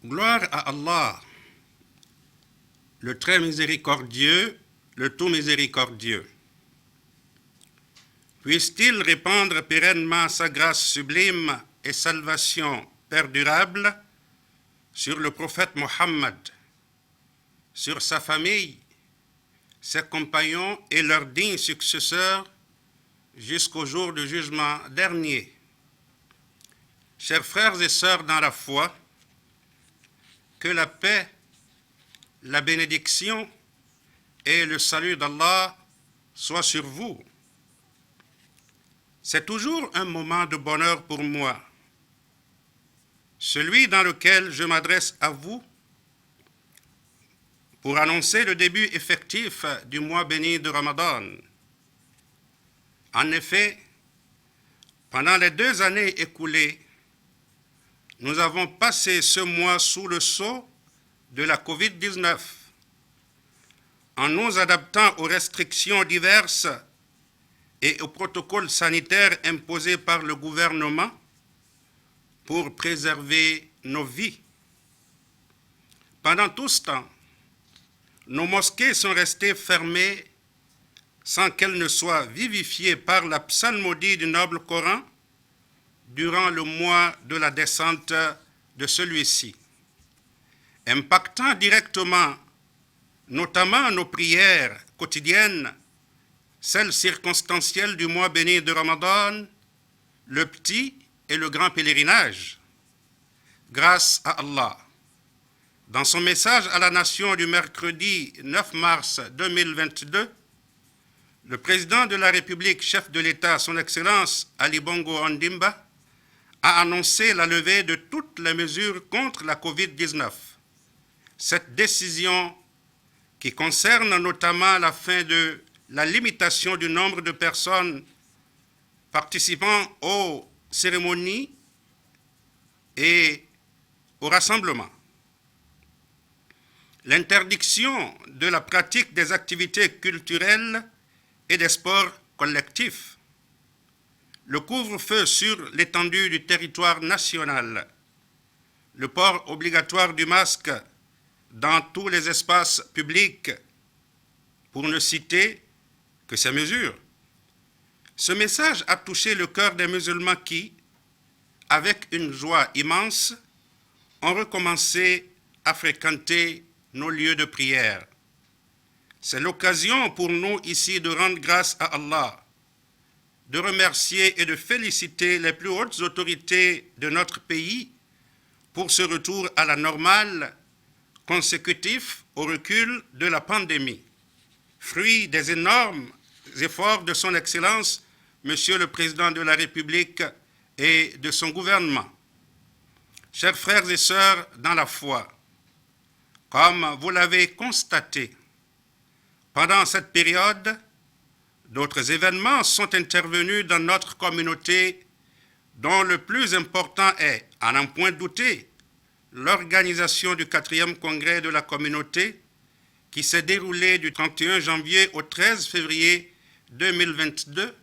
Gloire à Allah, le très miséricordieux, le tout miséricordieux. Puisse-t-il répandre pérennement sa grâce sublime et salvation perdurable sur le prophète Mohammed, sur sa famille, ses compagnons et leurs dignes successeurs jusqu'au jour du jugement dernier. Chers frères et sœurs dans la foi, que la paix, la bénédiction et le salut d'Allah soient sur vous. C'est toujours un moment de bonheur pour moi, celui dans lequel je m'adresse à vous pour annoncer le début effectif du mois béni de Ramadan. En effet, pendant les 2 années écoulées, nous avons passé ce mois sous le sceau de la COVID-19, en nous adaptant aux restrictions diverses et aux protocoles sanitaires imposés par le gouvernement pour préserver nos vies. Pendant tout ce temps, nos mosquées sont restées fermées sans qu'elles ne soient vivifiées par la psalmodie du noble Coran durant le mois de la descente de celui-ci, impactant directement notamment nos prières quotidiennes, celles circonstancielles du mois béni de Ramadan, le petit et le grand pèlerinage. Grâce à Allah, dans son message à la nation du mercredi 9 mars 2022, le président de la République, chef de l'État, son Excellence Ali Bongo Ondimba, a annoncé la levée de toutes les mesures contre la COVID-19. Cette décision, qui concerne notamment la fin de la limitation du nombre de personnes participant aux cérémonies et aux rassemblements, l'interdiction de la pratique des activités culturelles et des sports collectifs, le couvre-feu sur l'étendue du territoire national, le port obligatoire du masque dans tous les espaces publics, pour ne citer que ces mesures. Ce message a touché le cœur des musulmans qui, avec une joie immense, ont recommencé à fréquenter nos lieux de prière. C'est l'occasion pour nous ici de rendre grâce à Allah, de remercier et de féliciter les plus hautes autorités de notre pays pour ce retour à la normale consécutif au recul de la pandémie, fruit des énormes efforts de son Excellence, Monsieur le Président de la République et de son gouvernement. Chers frères et sœurs dans la foi, comme vous l'avez constaté, pendant cette période, d'autres événements sont intervenus dans notre communauté, dont le plus important est, à n'en point douter, l'organisation du 4e congrès de la communauté qui s'est déroulé du 31 janvier au 13 février 2022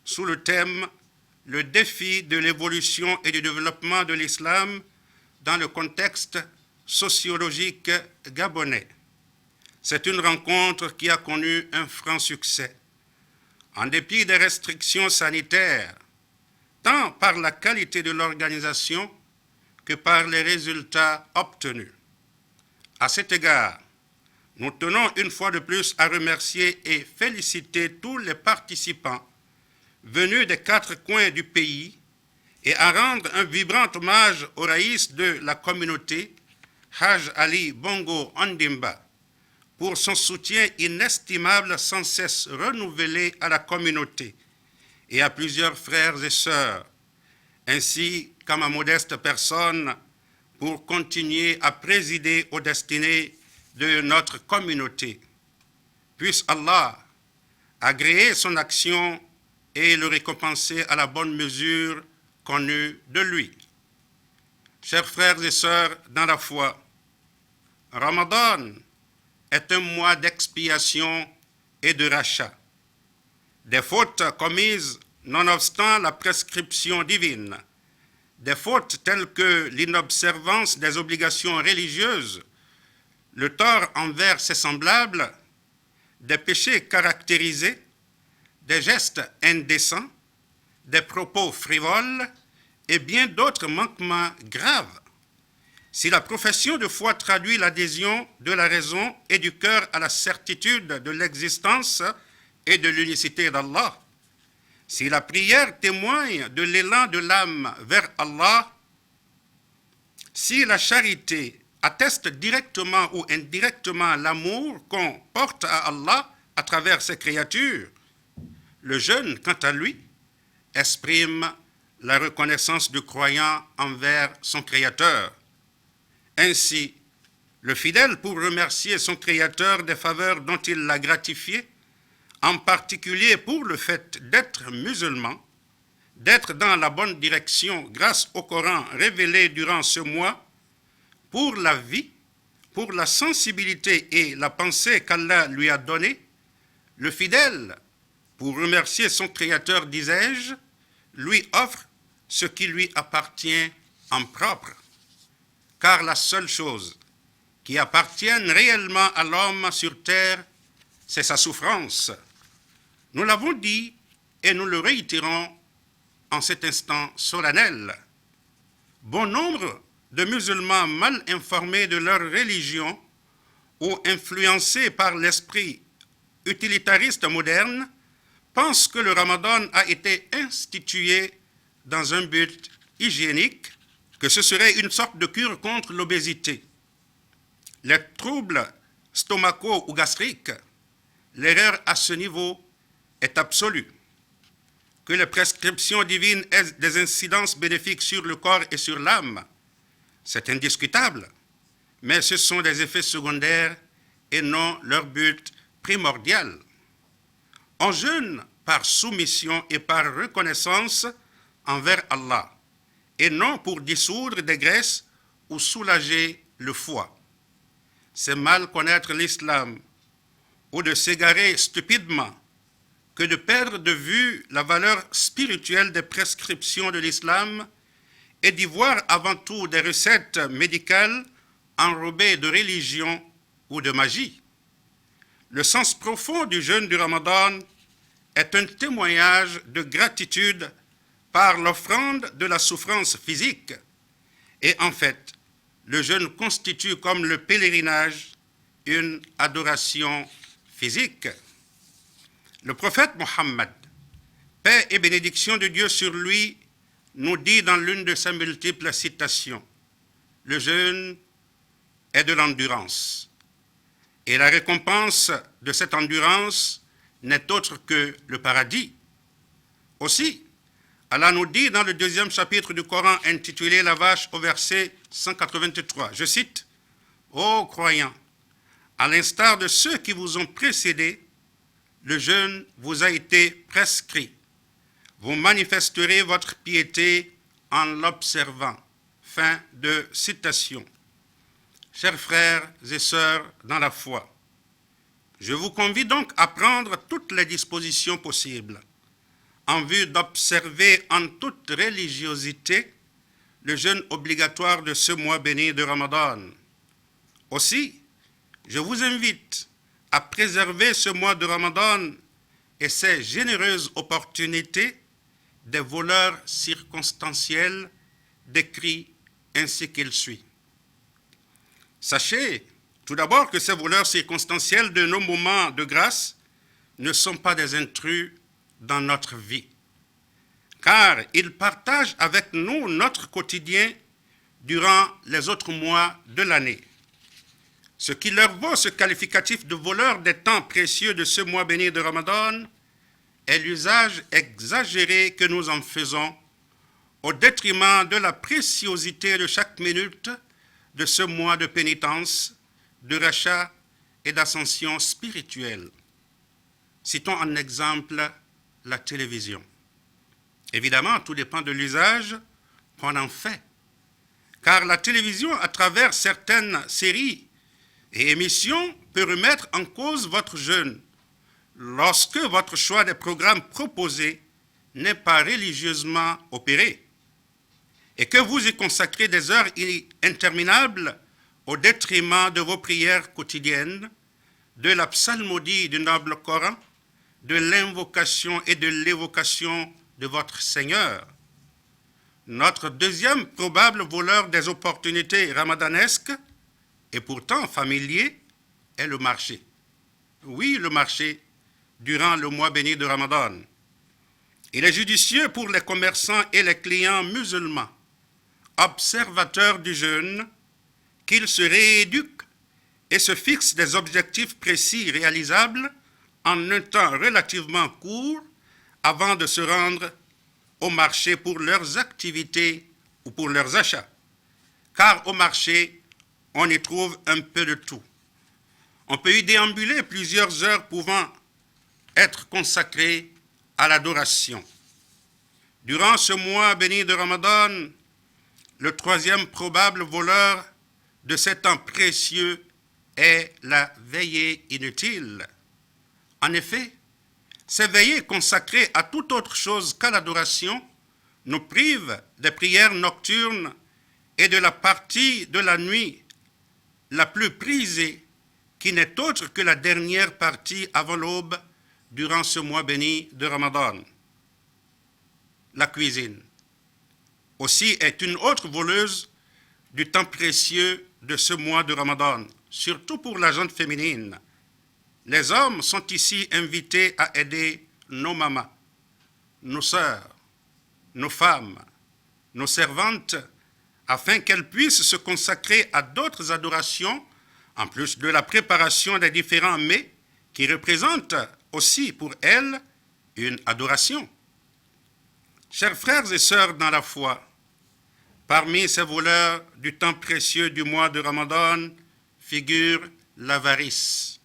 sous le thème « Le défi de l'évolution et du développement de l'islam dans le contexte sociologique gabonais ». C'est une rencontre qui a connu un franc succès, en dépit des restrictions sanitaires, tant par la qualité de l'organisation que par les résultats obtenus. À cet égard, nous tenons une fois de plus à remercier et féliciter tous les participants venus des 4 coins du pays et à rendre un vibrant hommage au raïs de la communauté, Haj Ali Bongo Ondimba, pour son soutien inestimable sans cesse renouvelé à la communauté et à plusieurs frères et sœurs, ainsi qu'à ma modeste personne pour continuer à présider aux destinées de notre communauté. Puisse Allah agréer son action et le récompenser à la bonne mesure connue de lui. Chers frères et sœurs dans la foi, Ramadan est un mois d'expiation et de rachat. Des fautes commises nonobstant la prescription divine, des fautes telles que l'inobservance des obligations religieuses, le tort envers ses semblables, des péchés caractérisés, des gestes indécents, des propos frivoles et bien d'autres manquements graves. Si la profession de foi traduit l'adhésion de la raison et du cœur à la certitude de l'existence et de l'unicité d'Allah, si la prière témoigne de l'élan de l'âme vers Allah, si la charité atteste directement ou indirectement l'amour qu'on porte à Allah à travers ses créatures, le jeûne, quant à lui, exprime la reconnaissance du croyant envers son Créateur. Ainsi, le fidèle, pour remercier son Créateur des faveurs dont il l'a gratifié, en particulier pour le fait d'être musulman, d'être dans la bonne direction grâce au Coran révélé durant ce mois, pour la vie, pour la sensibilité et la pensée qu'Allah lui a donnée, le fidèle, pour remercier son Créateur, disais-je, lui offre ce qui lui appartient en propre. Car la seule chose qui appartienne réellement à l'homme sur terre, c'est sa souffrance. Nous l'avons dit et nous le réitérons en cet instant solennel. Bon nombre de musulmans mal informés de leur religion ou influencés par l'esprit utilitariste moderne pensent que le Ramadan a été institué dans un but hygiénique, que ce serait une sorte de cure contre l'obésité, les troubles stomacaux ou gastriques. L'erreur à ce niveau est absolue. Que les prescriptions divines aient des incidences bénéfiques sur le corps et sur l'âme, c'est indiscutable, mais ce sont des effets secondaires et non leur but primordial. On jeûne par soumission et par reconnaissance envers Allah, et non pour dissoudre des graisses ou soulager le foie. C'est mal connaître l'islam ou de s'égarer stupidement que de perdre de vue la valeur spirituelle des prescriptions de l'islam et d'y voir avant tout des recettes médicales enrobées de religion ou de magie. Le sens profond du jeûne du Ramadan est un témoignage de gratitude par l'offrande de la souffrance physique. Et en fait, le jeûne constitue comme le pèlerinage une adoration physique. Le prophète Mohammed, paix et bénédiction de Dieu sur lui, nous dit dans l'une de ses multiples citations, le jeûne est de l'endurance. Et la récompense de cette endurance n'est autre que le paradis. Aussi, Allah nous dit dans le 2e chapitre du Coran intitulé La vache au verset 183, je cite, « Ô croyants, à l'instar de ceux qui vous ont précédés, le jeûne vous a été prescrit. Vous manifesterez votre piété en l'observant. » Fin de citation. Chers frères et sœurs dans la foi, je vous convie donc à prendre toutes les dispositions possibles en vue d'observer en toute religiosité le jeûne obligatoire de ce mois béni de Ramadan. Aussi, je vous invite à préserver ce mois de Ramadan et ses généreuses opportunités des voleurs circonstanciels décrits ainsi qu'il suit. Sachez tout d'abord que ces voleurs circonstanciels de nos moments de grâce ne sont pas des intrus dans notre vie, car ils partagent avec nous notre quotidien durant les autres mois de l'année. Ce qui leur vaut ce qualificatif de voleurs des temps précieux de ce mois béni de Ramadan est l'usage exagéré que nous en faisons au détriment de la préciosité de chaque minute de ce mois de pénitence, de rachat et d'ascension spirituelle. Citons en exemple la télévision. Évidemment, tout dépend de l'usage qu'on en fait, car la télévision, à travers certaines séries et émissions, peut remettre en cause votre jeûne lorsque votre choix des programmes proposés n'est pas religieusement opéré. et que vous y consacrez des heures interminables au détriment de vos prières quotidiennes, de la psalmodie du noble Coran, de l'invocation et de l'évocation de votre Seigneur. Notre deuxième probable voleur des opportunités ramadanesques, et pourtant familier, est le marché. Oui, le marché, durant le mois béni de Ramadan. Il est judicieux pour les commerçants et les clients musulmans, observateurs du jeûne, qu'ils se rééduquent et se fixent des objectifs précis réalisables en un temps relativement court avant de se rendre au marché pour leurs activités ou pour leurs achats. Car au marché, on y trouve un peu de tout. On peut y déambuler plusieurs heures pouvant être consacrées à l'adoration. Durant ce mois béni de Ramadan, le troisième probable voleur de ces temps précieux est la veillée inutile. En effet, ces veillées consacrées à toute autre chose qu'à l'adoration nous privent des prières nocturnes et de la partie de la nuit la plus prisée, qui n'est autre que la dernière partie avant l'aube durant ce mois béni de Ramadan. La cuisine aussi est une autre voleuse du temps précieux de ce mois de Ramadan, surtout pour la gente féminine. Les hommes sont ici invités à aider nos mamans, nos sœurs, nos femmes, nos servantes, afin qu'elles puissent se consacrer à d'autres adorations, en plus de la préparation des différents mets qui représentent aussi pour elles une adoration. Chers frères et sœurs dans la foi, parmi ces voleurs du temps précieux du mois de Ramadan figure l'avarice.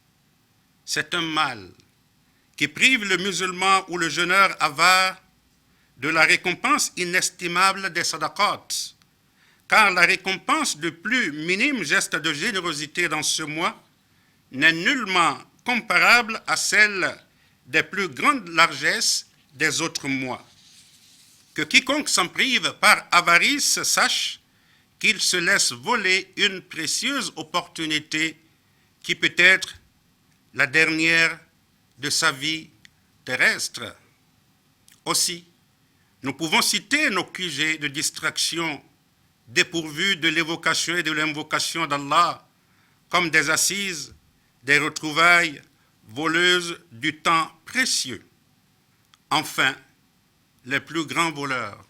C'est un mal qui prive le musulman ou le jeûneur avare de la récompense inestimable des sadaqat, car la récompense du plus minime geste de générosité dans ce mois n'est nullement comparable à celle des plus grandes largesses des autres mois. Que quiconque s'en prive par avarice sache qu'il se laisse voler une précieuse opportunité qui peut être la dernière de sa vie terrestre. Aussi, nous pouvons citer nos QG de distraction dépourvus de l'évocation et de l'invocation d'Allah comme des assises, des retrouvailles voleuses du temps précieux. Enfin, les plus grands voleurs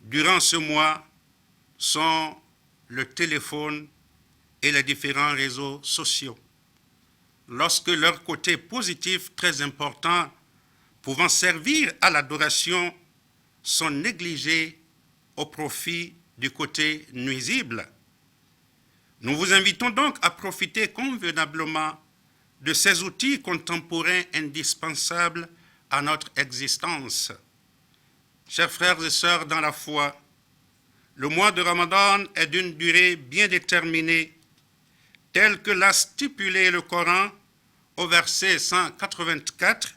durant ce mois sont le téléphone et les différents réseaux sociaux. Lorsque leur côté positif très important pouvant servir à l'adoration sont négligés au profit du côté nuisible. Nous vous invitons donc à profiter convenablement de ces outils contemporains indispensables à notre existence. Chers frères et sœurs dans la foi, le mois de Ramadan est d'une durée bien déterminée, tel que l'a stipulé le Coran au verset 184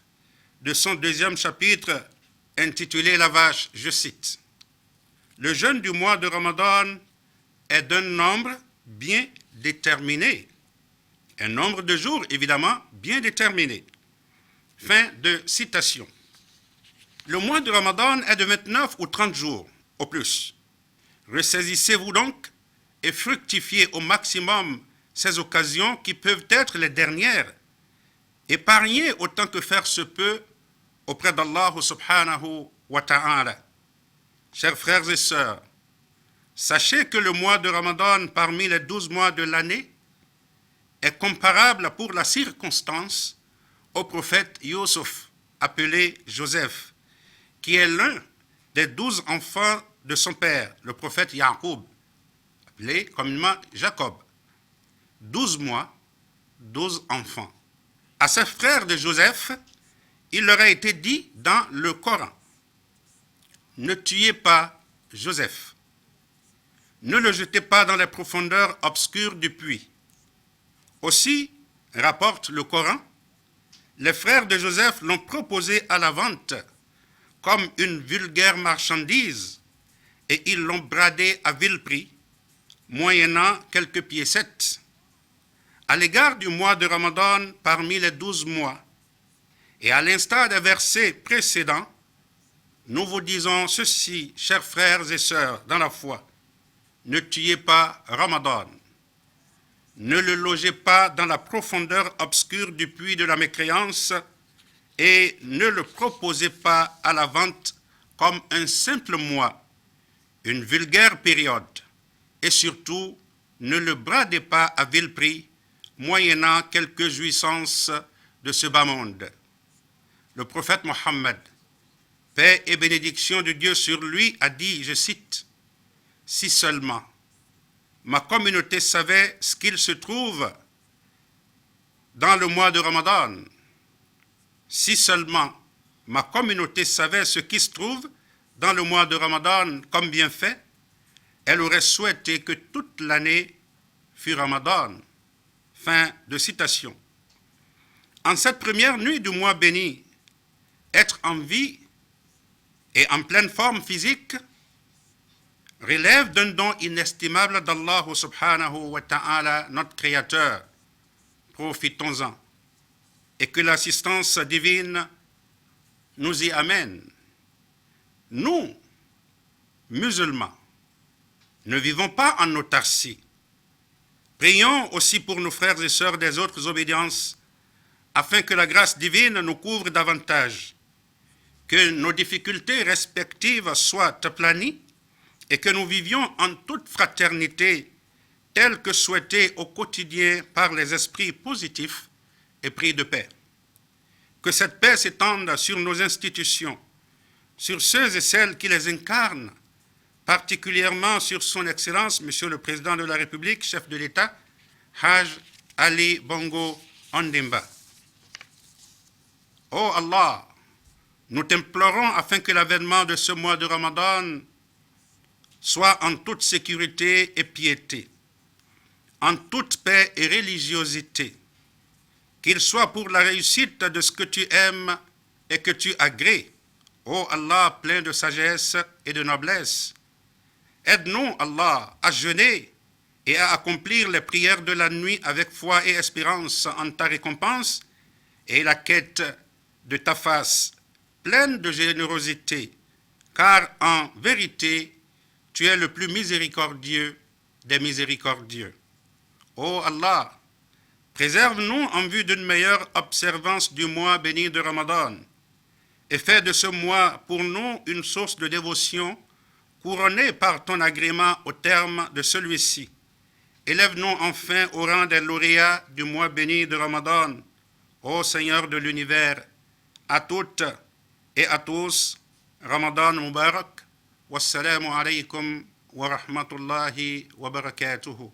de son deuxième chapitre intitulé La vache, je cite. Le jeûne du mois de Ramadan est d'un nombre bien déterminé, un nombre de jours évidemment bien déterminé. Fin de citation. Le mois de Ramadan est de 29 ou 30 jours au plus. Ressaisissez-vous donc et fructifiez au maximum ces occasions qui peuvent être les dernières. Épargnez autant que faire se peut auprès d'Allah subhanahu wa ta'ala. Chers frères et sœurs, sachez que le mois de Ramadan parmi les 12 mois de l'année est comparable pour la circonstance au prophète Yusuf, appelé Joseph, qui est l'un des 12 enfants de son père, le prophète Yaqub, appelé communément Jacob. 12 mois, 12 enfants. À ses frères de Joseph, il leur a été dit dans le Coran, ne tuez pas Joseph, ne le jetez pas dans les profondeurs obscures du puits. Aussi, rapporte le Coran, les frères de Joseph l'ont proposé à la vente comme une vulgaire marchandise et ils l'ont bradé à vil prix, moyennant quelques piécettes. À l'égard du mois de Ramadan parmi les 12 mois, et à l'instar des versets précédents, nous vous disons ceci, chers frères et sœurs dans la foi, ne tuez pas Ramadan, ne le logez pas dans la profondeur obscure du puits de la mécréance et ne le proposez pas à la vente comme un simple mois, une vulgaire période, et surtout ne le bradez pas à vil prix, moyennant quelques jouissances de ce bas monde. Le prophète Mohammed, paix et bénédiction de Dieu sur lui, a dit, je cite, « Si seulement ma communauté savait ce qu'il se trouve dans le mois de Ramadan, si seulement ma communauté savait ce qui se trouve dans le mois de Ramadan comme bienfait, elle aurait souhaité que toute l'année fût Ramadan. » Fin de citation. En cette première nuit du mois béni, être en vie et en pleine forme physique relève d'un don inestimable d'Allah subhanahu wa ta'ala, notre Créateur. Profitons-en et que l'assistance divine nous y amène. Nous, musulmans, ne vivons pas en autarcie. Prions aussi pour nos frères et sœurs des autres obédiences, afin que la grâce divine nous couvre davantage, que nos difficultés respectives soient aplanies et que nous vivions en toute fraternité, telle que souhaitée au quotidien par les esprits positifs et pris de paix. Que cette paix s'étende sur nos institutions, sur ceux et celles qui les incarnent, particulièrement sur son Excellence, Monsieur le Président de la République, chef de l'État, Haj Ali Bongo Ondimba. Ô Allah, nous t'implorons afin que l'avènement de ce mois de Ramadan soit en toute sécurité et piété, en toute paix et religiosité, qu'il soit pour la réussite de ce que tu aimes et que tu agrées. Ô Allah, plein de sagesse et de noblesse, aide-nous, Allah, à jeûner et à accomplir les prières de la nuit avec foi et espérance en ta récompense et la quête de ta face, pleine de générosité, car en vérité, tu es le plus miséricordieux des miséricordieux. Ô Allah, préserve-nous en vue d'une meilleure observance du mois béni de Ramadan et fais de ce mois pour nous une source de dévotion couronnée par ton agrément au terme de celui-ci. Élève-nous enfin au rang des lauréats du mois béni de Ramadan. Ô Seigneur de l'univers, à toutes et à tous, Ramadan Mubarak. Wassalamu alaykum wa rahmatullahi wa barakatuhu.